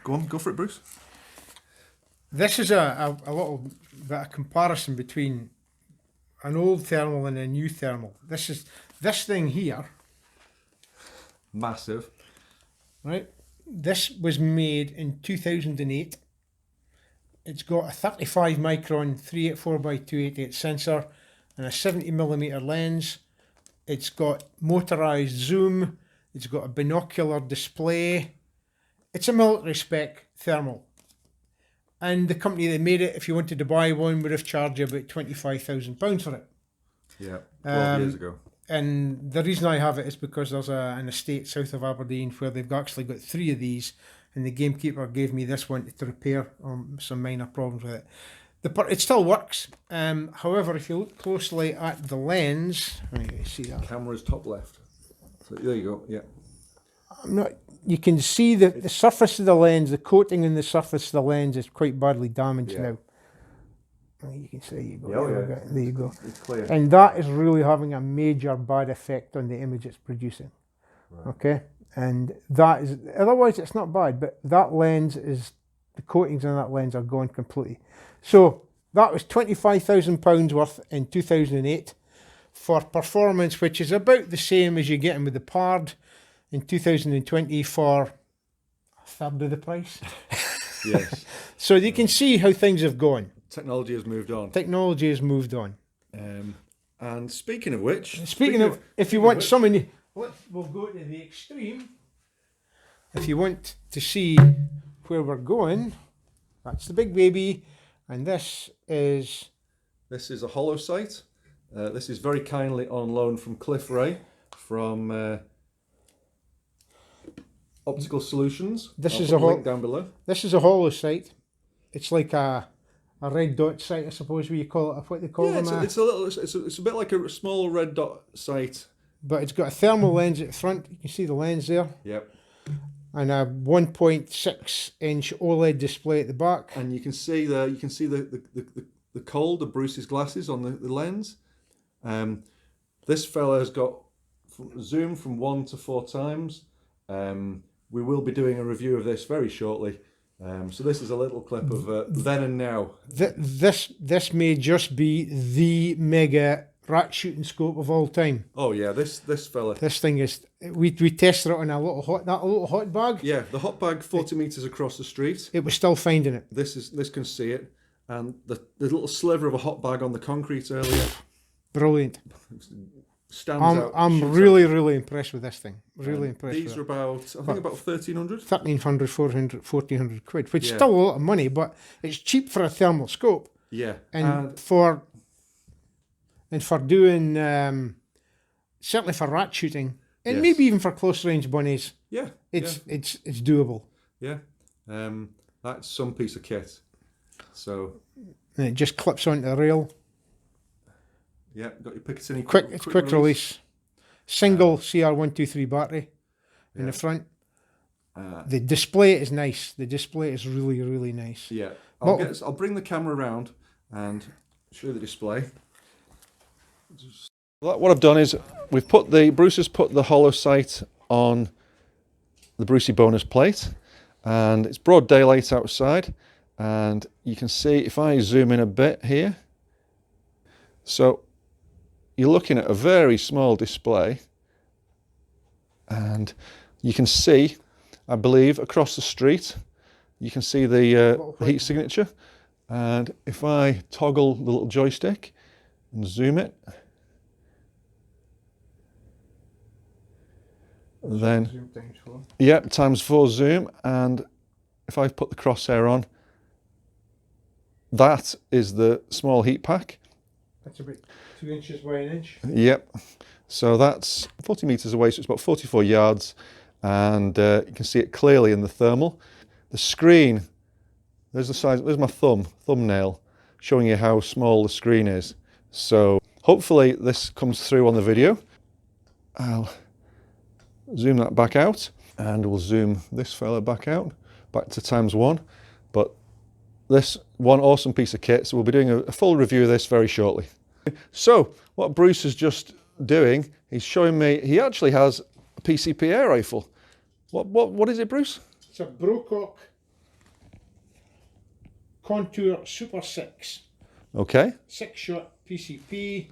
Go on, go for it, Bruce. This is a little bit of comparison between an old thermal and a new thermal. This thing here. Massive. Right? This was made in 2008. It's got a 35 micron 384x288 sensor and a 70mm lens. It's got motorized zoom. It's got a binocular display. It's a military spec thermal. And the company that made it, if you wanted to buy one, would have charged you about £25,000 for it. Yeah, 12 years ago. And the reason I have it is because there's an estate south of Aberdeen where they've actually got 3 of these, and the gamekeeper gave me this one to repair some minor problems with it. It still works. However, if you look closely at the lens, you see that. Camera's top left. So there you go. Yeah. You can see the surface of the lens, the coating in the surface of the lens is quite badly damaged now. You can see, there you go. It's clear. And that is really having a major bad effect on the image it's producing. Right. Okay, and that is, otherwise it's not bad, but that lens is, the coatings on that lens are gone completely. So that was £25,000 worth in 2008 for performance, which is about the same as you're getting with the Pard in 2020 for a third of the price. Yes. So you can see how things have gone. Technology has moved on. Technology has moved on. And speaking of which... if you want something... We'll go to the extreme. If you want to see where we're going, that's the big baby. And this is... This is a holo sight. This is very kindly on loan from Cliff Ray from Optical Solutions. This is link down below. This is a holo sight. It's like a red dot sight, I suppose, what they call them. It's a bit like a small red dot sight. But it's got a thermal lens at the front. You can see the lens there. Yep. And a 1.6 inch OLED display at the back. And you can see the cold of Bruce's glasses on the lens. This fella has got zoom from 1 to 4 times. We will be doing a review of this very shortly. So this is a little clip of then and now. This may just be the mega rat shooting scope of all time. Oh yeah, this fella. This thing is. We tested it on a little hot bag. Yeah, the hot bag 40 meters across the street. It was still finding it. This can see it, and the little sliver of a hot bag on the concrete earlier. Brilliant. Stands out. I'm really impressed with this thing. Really impressed. These are about, I think, about 1,300. 1,300, 400, 1,400 quid, which is still a lot of money, but it's cheap for a thermal scope. Yeah. And for doing, certainly for rat shooting, and maybe even for close range bunnies. Yeah. It's doable. Yeah. That's some piece of kit. So. And it just clips onto the rail. Yeah, got your Picatinny quick release. Single CR123 battery in the front. The display is nice. The display is really nice. Yeah, I'll bring the camera around and show you the display. What I've done is Bruce has put the holo sight on the Brucey bonus plate, and it's broad daylight outside, and you can see if I zoom in a bit here. So you're looking at a very small display, and you can see, I believe, across the street, you can see the heat signature. And if I toggle the little joystick and zoom it, then, ×4 zoom, and if I put the crosshair on, that is the small heat pack. That's about 2 inches by an inch. Yep. So that's 40 meters away, so it's about 44 yards, and you can see it clearly in the thermal. The screen, there's the size, there's my thumbnail, showing you how small the screen is. So hopefully this comes through on the video. I'll zoom that back out, and we'll zoom this fella back out, back to ×1. But this one awesome piece of kit, so we'll be doing a full review of this very shortly. So what Bruce is just doing, he's showing me, he actually has a Pcp Air Rifle. What is it, Bruce? It's a Brocock Contour Super 6. Okay. 6-shot PCP.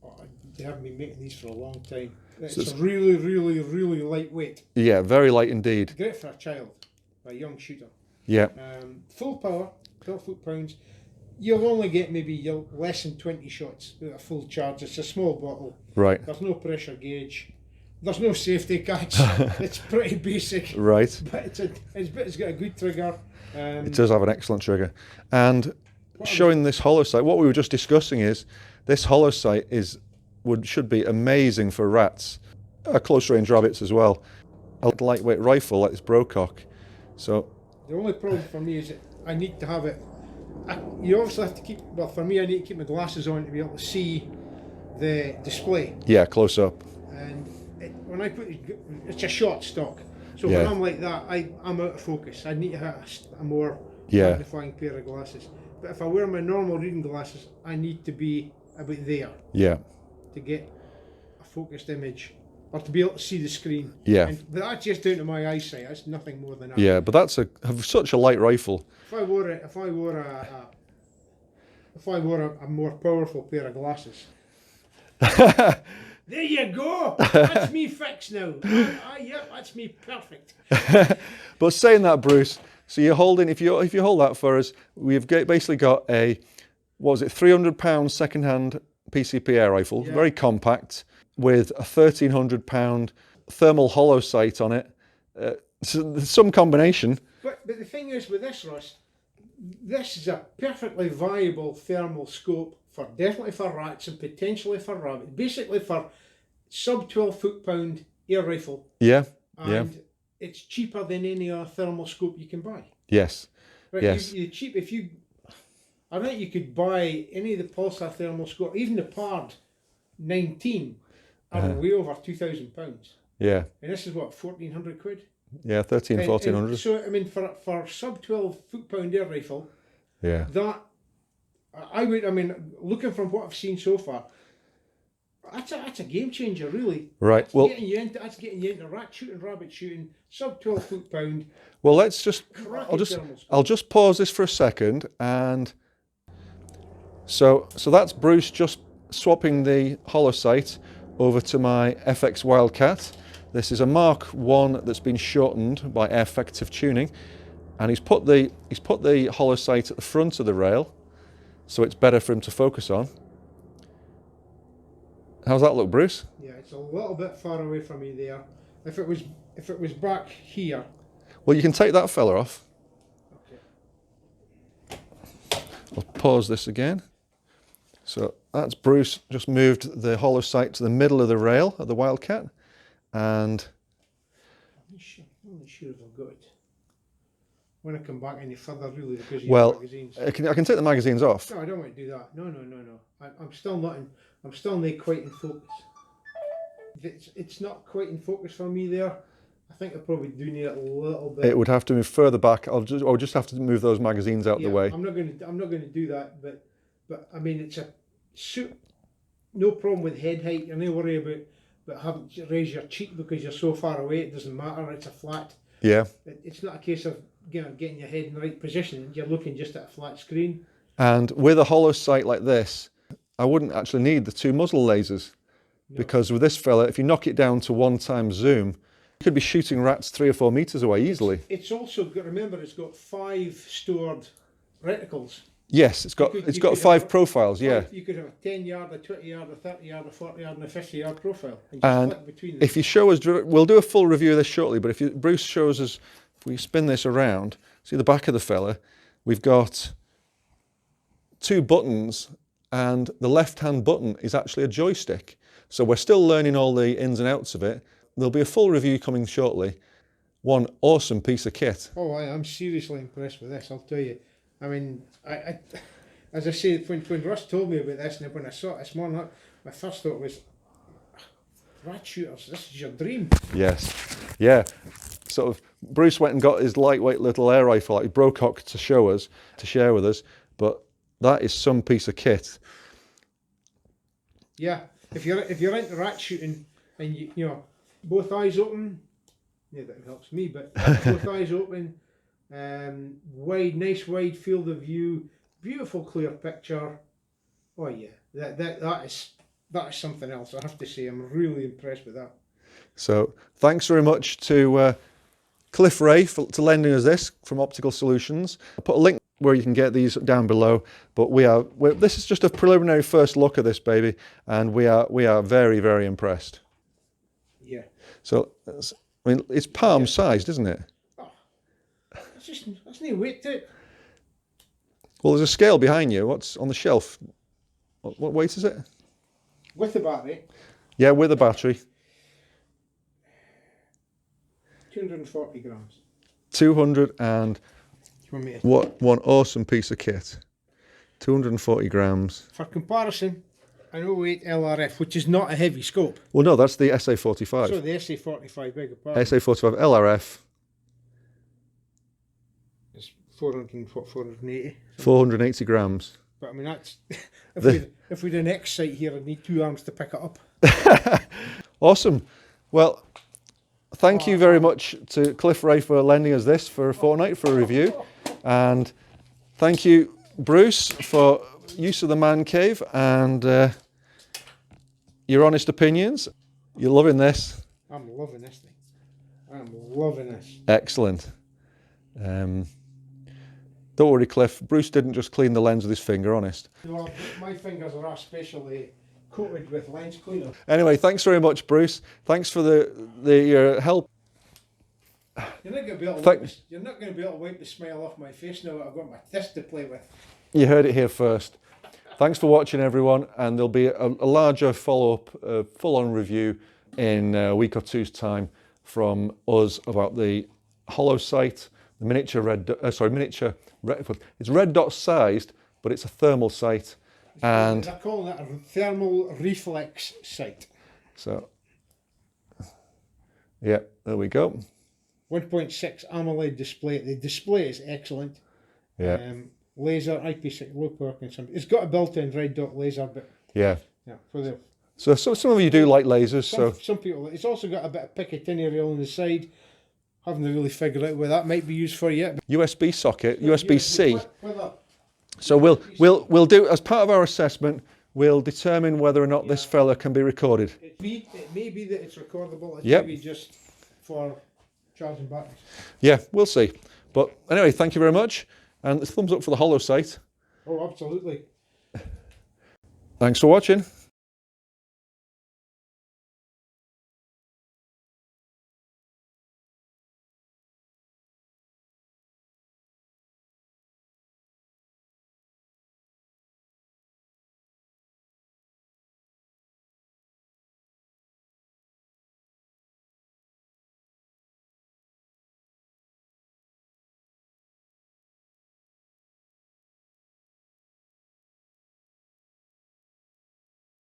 Oh, they haven't been making these for a long time. It's So it's- really, really, really lightweight. Yeah, very light indeed. Great for a child, a young shooter. Yeah. Full power, 12 foot-pounds. You'll only get maybe less than 20 shots with a full charge. It's a small bottle. Right. There's no pressure gauge. There's no safety catch. It's pretty basic. Right. But it's got a good trigger. It does have an excellent trigger. And showing this hollow sight, what we were just discussing is this hollow sight should be amazing for rats, close range rabbits as well. A lightweight rifle like this Brocock. So the only problem for me is that I need to have it. You obviously have to keep. Well, for me, I need to keep my glasses on to be able to see the display. yeah, close up. And when I put it's a short stock, so Yeah. when I'm like that, I'm out of focus. I need to have a more Yeah. magnifying pair of glasses. But if I wear my normal reading glasses, I need to be about there Yeah. to get a focused image or to be able to see the screen. Yeah. But that's just down to my eyesight. That's nothing more than that. Yeah, but that's such a light rifle. If I wore a more powerful pair of glasses. There you go. That's me fixed now. Yep, that's me perfect. But saying that, Bruce, so you're holding, if you hold that for us, we've basically got a, what was it, £300 second-hand PCP Air Rifle, Yeah. very compact, with a £1,300 thermal hollow sight on it. So there's some combination. But the thing is with this, Ross, this is a perfectly viable thermal scope definitely for rats and potentially for rabbits. Basically for sub 12 foot-pound air rifle. Yeah. And Yeah. it's cheaper than any other thermal scope you can buy. Yes. Right, Yes. I think you could buy any of the Pulsar thermal scope, even the Pard 19, are way over £2,000. Yeah. And this is what, 1,400 quid? Yeah, 13, 1400. So, I mean, for sub 12 foot-pound air rifle, Yeah. that, looking from what I've seen so far, that's a game changer, really. Right. That's Well, getting you into rat shooting, rabbit shooting, sub 12 foot-pound. well, let's just, Cracking thermal scope. I'll just pause this for a second. And so that's Bruce just swapping the hollow sight over to my FX Wildcat. This is a Mark 1 that's been shortened by effective tuning, and he's put the hollow sight at the front of the rail, so it's better for him to focus on. How's that look, Bruce? Yeah, it's a little bit far away from me there. If it was back here. Well, you can take that fella off. Okay. I'll pause this again. So that's Bruce just moved the hollow sight to the middle of the rail of the Wildcat, and I'm not sure if I've got it. When I come back any further, really, because you well, magazines. I can take the magazines off. No, I don't want to do that. No. I'm still not quite in focus. It's not quite in focus for me there. I think I probably do need it a little bit. It would have to move further back. I'll just have to move those magazines out the way. I'm not going to do that. But I mean, it's a suit. No problem with head height. You're not worry about having to raise your cheek because you're so far away. It doesn't matter. It's a flat. Yeah. It's not a case of getting your head in the right position. You're looking just at a flat screen. And with a hollow sight like this, I wouldn't actually need the two muzzle lasers, because with this fella, if you knock it down to 1x zoom, you could be shooting rats 3 or 4 meters away easily. It's also got, remember, it's got 5 stored reticles. Yes, it's got 5 profiles. Yeah. You could have a 10-yard, a 20-yard, a 30-yard, a 40-yard, and a 50-yard profile. And just And flick between them. if you show us, we'll do a full review of this shortly, but if Bruce shows us, if we spin this around, see the back of the fella, we've got 2 buttons, and the left-hand button is actually a joystick. So we're still learning all the ins and outs of it. There'll be a full review coming shortly. One awesome piece of kit. Oh, I'm seriously impressed with this, I'll tell you. I mean, I as I say, when Russ told me about this, and when I saw it this morning, my first thought was, rat shooters, this is your dream. Yes, yeah. Sort of, Bruce went and got his lightweight little air rifle, like Brocock, to show us, to share with us, but that is some piece of kit. Yeah, if you're into rat shooting and you know both eyes open, yeah, that helps me. But both eyes open, Nice wide field of view, beautiful clear picture. Oh yeah, that is something else. I have to say, I'm really impressed with that. So thanks very much to Cliff Ray for lending us this from Optical Solutions. I'll put a link where you can get these down below. But this is just a preliminary first look at this baby, and we are very, very impressed. Yeah. So I mean, it's palm sized, isn't it? Oh, that's no weight to it. Well, there's a scale behind you. What's on the shelf? What weight is it? With the battery. Yeah, with a battery. 240 grams. 200 and what one awesome piece of kit. 240 grams. For comparison, an 08 LRF, which is not a heavy scope. Well, no, that's the SA45. So the SA45, beg your pardon. SA45 LRF. It's 480. 480 grams. But I mean, that's if we'd an X sight here, I'd need 2 arms to pick it up. Awesome. Well, thank you very much to Cliff Ray for lending us this for a fortnight for a review. And thank you, Bruce, for use of the man cave and your honest opinions. You're loving this. I'm loving this thing. I'm loving this. Excellent. Don't worry, Cliff. Bruce didn't just clean the lens with his finger, honest. Well, my fingers are especially coated with lens cleaner. Anyway, thanks very much, Bruce. Thanks for your help. You're not going to be able to wipe the smile off my face now that I've got my test to play with. You heard it here first. Thanks for watching, everyone, and there'll be a larger follow-up, full-on review in a week or two's time from us about the Holo sight, the miniature it's red dot sized, but it's a thermal sight, and they're calling it a thermal reflex sight. So, yeah, there we go. 1.6 AMOLED display. The display is excellent. Yeah. Laser, IP6, low power consumption. It's got a built-in red dot laser, but yeah. For the so some of you do like lasers. Some people. It's also got a bit of Picatinny rail on the side. Haven't really figured out where that might be used for yet. USB socket, USB-C. So we'll do, as part of our assessment, we'll determine whether or not this fella can be recorded. It may be that it's recordable. It's Yep. maybe just for charging batteries. Yeah, we'll see. But anyway, thank you very much, and thumbs up for the Holo sight. Oh, absolutely. Thanks for watching.